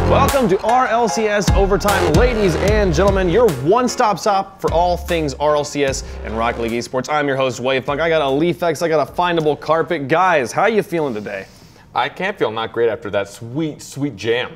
Welcome to RLCS Overtime, ladies and gentlemen, your one-stop shop for all things RLCS and Rocket League eSports. I'm your host, Wavefunk. I got a Leafex, I got a findable carpet. Guys, how you feeling today? I can't feel not great after that sweet, sweet jam.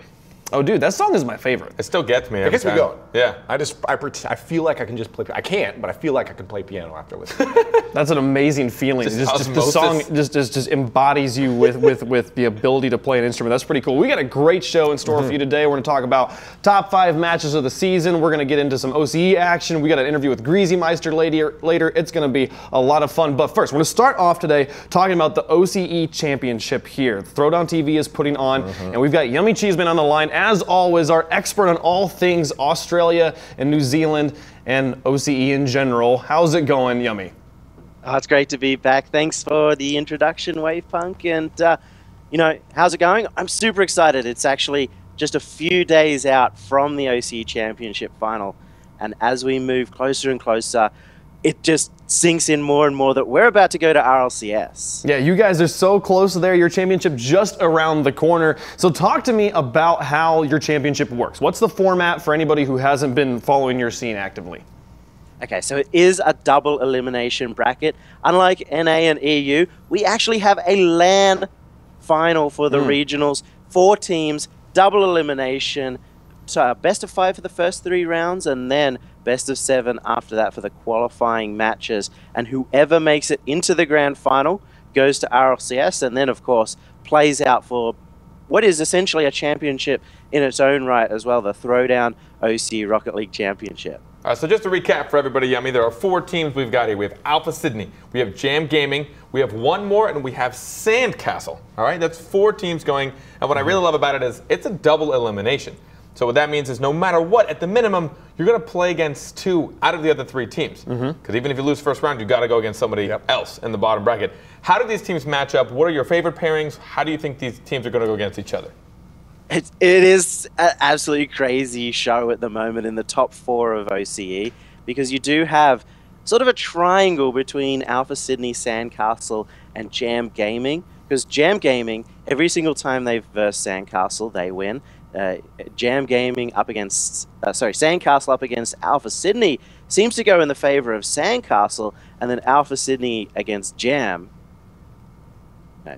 Oh, dude, that song is my favorite. It still gets me. It gets me going. Yeah. I feel like I can just play. I can't, but I feel like I can play piano after listening. That's an amazing feeling. Just the song just embodies you with the ability to play an instrument. That's pretty cool. We got a great show in store for you today. We're going to talk about top 5 matches of the season. We're going to get into some OCE action. We got an interview with Greasy Meister later. It's going to be a lot of fun. But first, we're going to start off today talking about the OCE Championship here. Throwdown TV is putting on, and we've got Yummy Cheeseman on the line. As always, our expert on all things Australia and New Zealand and OCE in general. How's it going, Yummy? Oh, it's great to be back. Thanks for the introduction, Wavepunk. And, how's it going? I'm super excited. It's actually just a few days out from the OCE Championship final. And as we move closer and closer, it just sinks in more and more that we're about to go to RLCS. Yeah, you guys are so close there. Your championship just around the corner. So talk to me about how your championship works. What's the format for anybody who hasn't been following your scene actively? Okay, so it is a double elimination bracket. Unlike NA and EU, we actually have a LAN final for the regionals. 4 teams, double elimination, so best of 5 for the first 3 rounds, and then best of 7 after that for the qualifying matches. And whoever makes it into the grand final goes to RLCS, and then, of course, plays out for what is essentially a championship in its own right as well, the Throwdown OCE Rocket League Championship. All right, so just to recap for everybody, Yummy, there are 4 teams we've got here. We have Alpha Sydney, we have Jam Gaming, we have one more, and we have Sandcastle. All right, that's 4 teams going. And what I really love about it is it's a double elimination. So what that means is no matter what, at the minimum, you're going to play against 2 out of the other 3 teams. Because even if you lose first round, you got to go against somebody else in the bottom bracket. How do these teams match up? What are your favorite pairings? How do you think these teams are going to go against each other? It is an absolutely crazy show at the moment in the top 4 of OCE, because you do have sort of a triangle between Alpha Sydney, Sandcastle, and Jam Gaming. Because Jam Gaming, every single time they verse Sandcastle, they win. Jam Gaming up against, Sandcastle up against Alpha Sydney seems to go in the favor of Sandcastle, and then Alpha Sydney against Jam,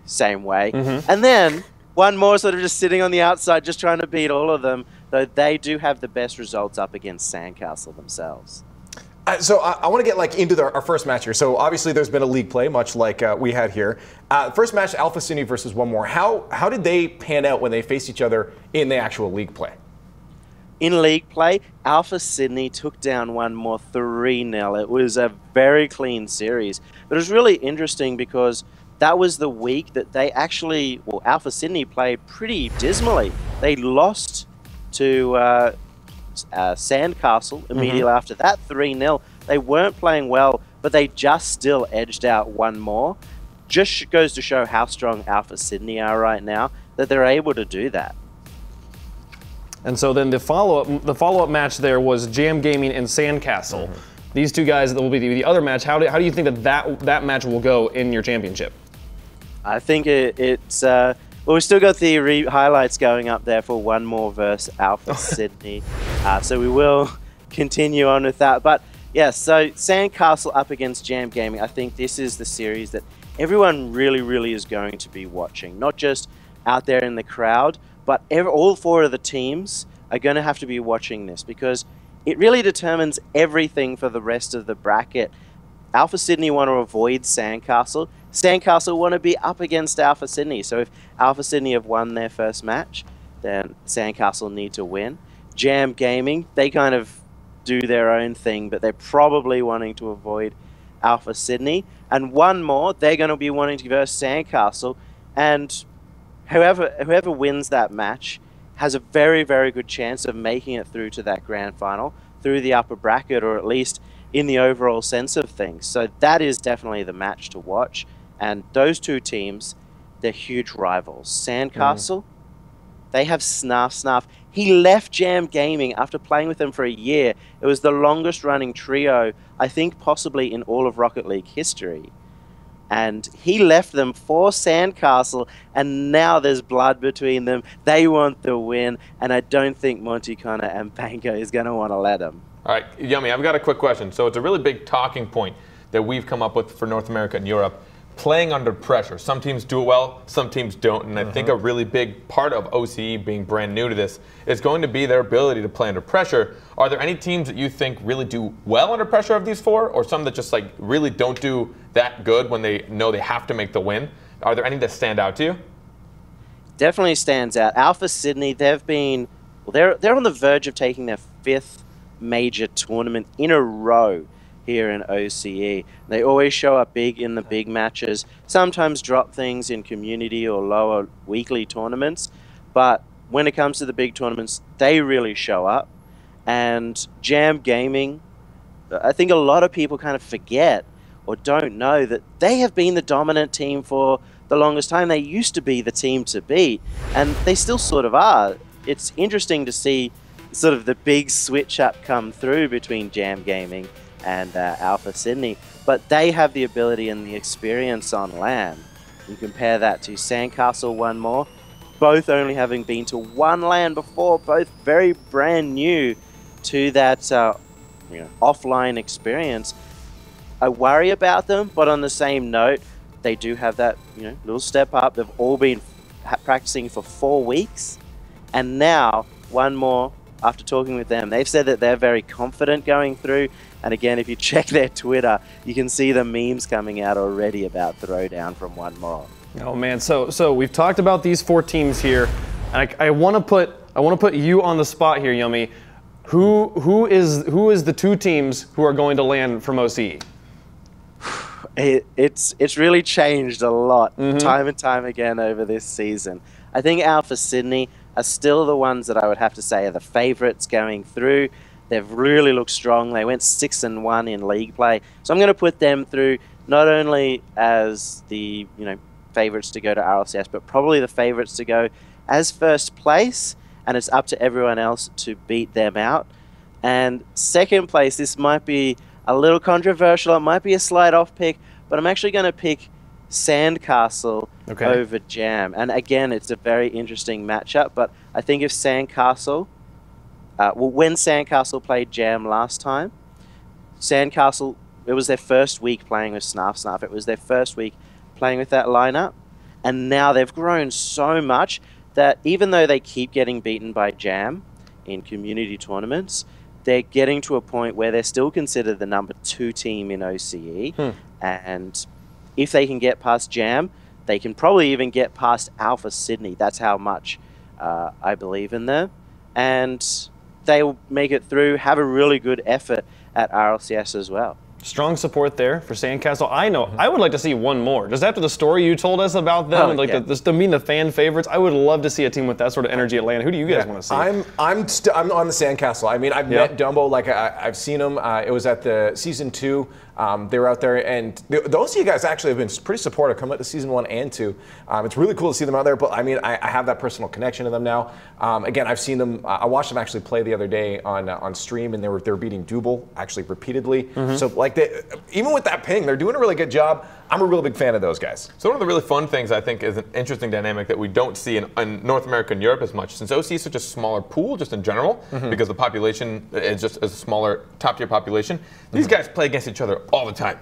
same way. And then one more sort of just sitting on the outside, just trying to beat all of them, though they do have the best results up against Sandcastle themselves. So I want to get into our first match here. So obviously there's been a league play, much like we had here. First match, Alpha Sydney versus one more. How did they pan out when they faced each other in the actual league play? In league play, Alpha Sydney took down one more 3-0. It was a very clean series. But it was really interesting because that was the week that they actually, well, Alpha Sydney played pretty dismally. They lost to Sandcastle immediately after that, 3-0. They weren't playing well, but they just still edged out one more. Just goes to show how strong Alpha Sydney are right now, that they're able to do that. And so then the follow-up match there was Jam Gaming and Sandcastle. These 2 guys that will be the other match. How do you think that match will go in your championship? I think it's well, we've still got the highlights going up there for one more versus Alpha Sydney, so we will continue on with that. But yeah, so Sandcastle up against Jam Gaming. I think this is the series that everyone really is going to be watching, not just out there in the crowd, but all 4 of the teams are going to have to be watching this, because it really determines everything for the rest of the bracket. Alpha Sydney want to avoid Sandcastle. Sandcastle want to be up against Alpha Sydney. So if Alpha Sydney have won their first match, then Sandcastle need to win. Jam Gaming, they kind of do their own thing, but they're probably wanting to avoid Alpha Sydney. And one more, they're going to be wanting to verse Sandcastle. And whoever wins that match has a very good chance of making it through to that grand final, through the upper bracket, or at least in the overall sense of things. So that is definitely the match to watch. And those 2 teams, they're huge rivals. Sandcastle, they have Snarf. He left Jam Gaming after playing with them for a year. It was the longest running trio, I think possibly in all of Rocket League history. And he left them for Sandcastle, and now there's blood between them. They want the win, and I don't think Monty Connor and Banco is going to want to let them. All right, Yummy, I've got a quick question. So it's a really big talking point that we've come up with for North America and Europe. Playing under pressure. Some teams do it well, some teams don't. And I think a really big part of OCE being brand new to this is going to be their ability to play under pressure. Are there any teams that you think really do well under pressure of these four, or some that just like really don't do that good when they know they have to make the win? Are there any that stand out to you? Definitely stands out. Alpha Sydney, they've been, well, they're on the verge of taking their 5th major tournament in a row here in OCE. They always show up big in the big matches, sometimes drop things in community or lower weekly tournaments, but when it comes to the big tournaments, they really show up. And Jam Gaming, I think a lot of people kind of forget or don't know that they have been the dominant team for the longest time. They used to be the team to beat, and they still sort of are. It's interesting to see sort of the big switch up come through between Jam Gaming and Alpha Sydney, but they have the ability and the experience on LAN. You compare that to Sandcastle One More, both only having been to one LAN before, both very brand new to that offline experience. I worry about them, but on the same note, they do have that little step up. They've all been practicing for 4 weeks, and now One More, after talking with them, they've said that they're very confident going through. And again, if you check their Twitter, you can see the memes coming out already about Throwdown from One More. Oh man, so we've talked about these 4 teams here, and I want to put you on the spot here, Yummy. Who is the 2 teams who are going to land from OCE? It's really changed a lot, time and time again over this season. I think Alpha Sydney are still the ones that I would have to say are the favourites going through. They've really looked strong. They went 6-1 in league play. So I'm going to put them through not only as the favourites to go to RLCS, but probably the favourites to go as first place. And it's up to everyone else to beat them out. And second place, this might be a little controversial. It might be a slight off pick, but I'm actually going to pick Sandcastle over Jam. And again, it's a very interesting matchup. But I think if Sandcastle... when Sandcastle played Jam last time, Sandcastle, it was their first week playing with Snarf. It was their first week playing with that lineup. And now they've grown so much that even though they keep getting beaten by Jam in community tournaments, they're getting to a point where they're still considered the number 2 team in OCE. And if they can get past Jam, they can probably even get past Alpha Sydney. That's how much I believe in them. And they'll make it through, have a really good effort at RLCS as well. Strong support there for Sandcastle. I know. I would like to see one more. Just after the story you told us about them, and the fan favorites, I would love to see a team with that sort of energy at LAN. Who do you guys want to see? I'm on the Sandcastle. I mean, I've met Dumbo. Like I've seen him. It was at the season 2. They were out there, and the OCE guys actually have been pretty supportive. Come out to season 1 and 2. It's really cool to see them out there. But I mean, I have that personal connection to them now. Again, I've seen them. I watched them actually play the other day on stream, and they were beating Double actually repeatedly. So like even with that ping, they're doing a really good job. I'm a really big fan of those guys. So one of the really fun things I think is an interesting dynamic that we don't see in North America and Europe as much, since OCE is such a smaller pool just in general, because the population is just a smaller top-tier population. These guys play against each other all the time.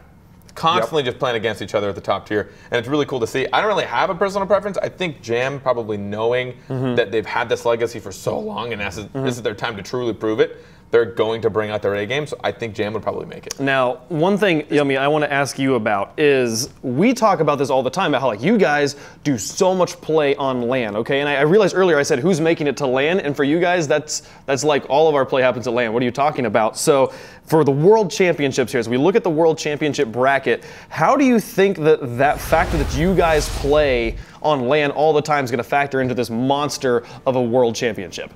Constantly just playing against each other at the top tier, and it's really cool to see. I don't really have a personal preference. I think Jam, probably knowing that they've had this legacy for so long, and this is their time to truly prove it, they're going to bring out their A game, so I think Jam would probably make it. Now, one thing, Yummy, I want to ask you about is we talk about this all the time, about how like you guys do so much play on LAN, okay? And I realized earlier I said who's making it to LAN, and for you guys, that's like all of our play happens at LAN. What are you talking about? So for the World Championships here, as we look at the World Championship bracket, how do you think that factor that you guys play on LAN all the time is going to factor into this monster of a World Championship?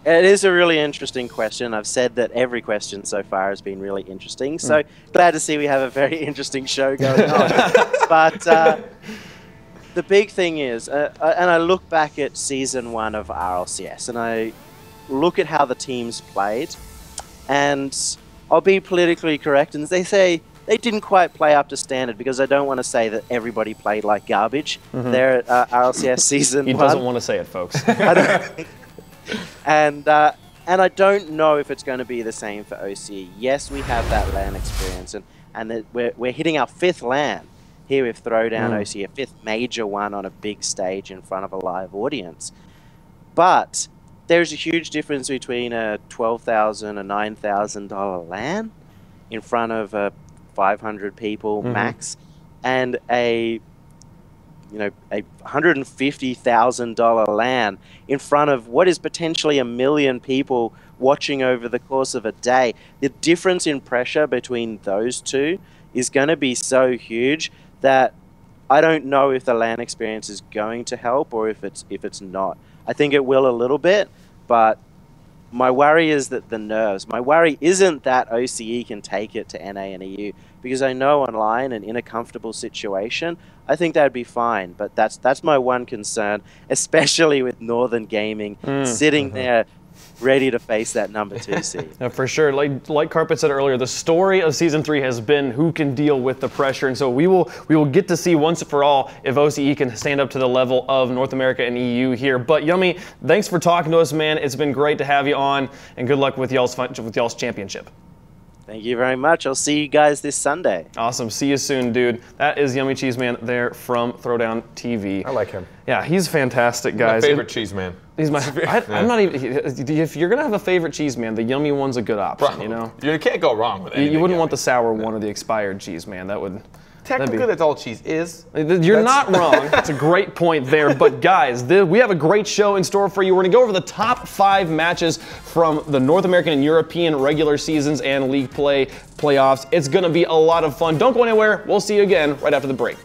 It is a really interesting question. I've said that every question so far has been really interesting. So glad to see we have a very interesting show going on. But the big thing is, and I look back at Season 1 of RLCS, and I look at how the teams played, and I'll be politically correct, and they say they didn't quite play up to standard, because I don't want to say that everybody played like garbage there at RLCS season 1. He doesn't want to say it, folks. And I don't know if it's going to be the same for OCE. Yes, we have that LAN experience, and we're hitting our 5th LAN here with Throwdown OCE, a 5th major one on a big stage in front of a live audience. But there's a huge difference between a $12,000, a $9,000 LAN in front of 500 people max, and a $150,000 LAN in front of what is potentially 1 million people watching over the course of a day. The difference in pressure between those two is going to be so huge that I don't know if the LAN experience is going to help or if it's not. I think it will a little bit, but my worry is that the nerves. My worry isn't that OCE can take it to NA and EU, because I know online and in a comfortable situation, I think that'd be fine. But that's my one concern, especially with Northern Gaming sitting there ready to face that number 2 seed. Yeah, for sure. Like Carpet said earlier, the story of Season 3 has been who can deal with the pressure, and so we will get to see once and for all if OCE can stand up to the level of North America and EU here. But Yummy, thanks for talking to us, man. It's been great to have you on, and good luck with y'all's championship. Thank you very much. I'll see you guys this Sunday. Awesome. See you soon, dude. That is Yummy Cheese Man there from Throwdown TV. I like him. Yeah, he's fantastic, guys. My favorite cheese man. He's my. I'm not even. If you're gonna have a favorite cheese man, the Yummy one's a good option. Bro, you know. You can't go wrong with it. You wouldn't want the sour one or the expired cheese man. That would. Technically, that's all cheese is. You're not wrong. That's a great point there. But guys, we have a great show in store for you. We're going to go over the top 5 matches from the North American and European regular seasons and league playoffs. It's going to be a lot of fun. Don't go anywhere. We'll see you again right after the break.